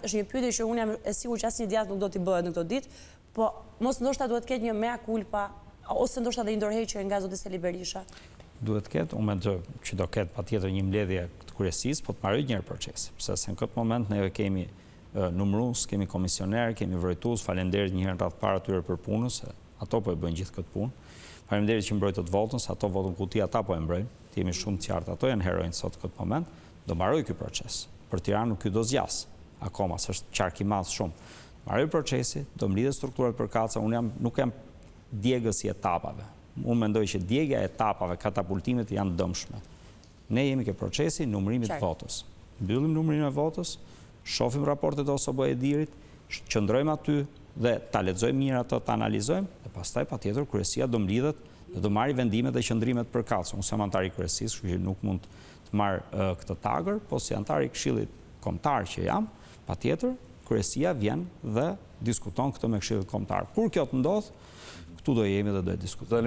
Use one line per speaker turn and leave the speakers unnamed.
është një pyetje që unë jam e sigurt që asnjë djathtë nuk do t'i bëhet në këto ditë, po mos ndoshta duhet të ketë një mea culpa ose ndoshta dhe një ndërheqje nga zoti Sali Berisha.
Duhet ketë, unë mendoj që do ketë patjetër një mbledhje të kryesisë, po të marrë njëherë procesi, sepse në këtë moment neve kemi numrues, kemi komisioner, kemi vërejtues, faleminderit një herë radh para tyre për punën, se ato po e bëjnë gjithë këtë punë. Faleminderit që mbrojtët votën, se ato votën kuti ata po e mbrojnë. Jemi shumë të qartë, ato janë heronjtë sot këtë moment. Do mbaroj ky proces. Për Tiranë ky do zgjas. Akoma s'është qark i madh shumë. Mbaroj procesi, do mlidhet strukturat përkatësa. Unë nuk jam djegës i etapave. Unë mendoj që djegja e etapave, katapultimet janë dëmshme. Ne jemi ke procesi numërimit të votës. Mbyllim numërimin e votës, shohim raportet ose OSBE-dit, qëndrojmë aty dhe ta lexojmë mirë ato, ta analizojmë, dhe pastaj patjetër kryesia do mlidhet dhe do marrë vendimet dhe qëndrimet përkatëse. Unë jam antar i kryesisë, kështu që nuk mund të marr këtë tagër, po si antar i Këshillit Kombëtar që jam, patjetër kryesia vjen dhe diskuton këtë me Këshillin Kombëtar. Kur kjo të ndodh, këtu do jemi dhe do e diskutojmë.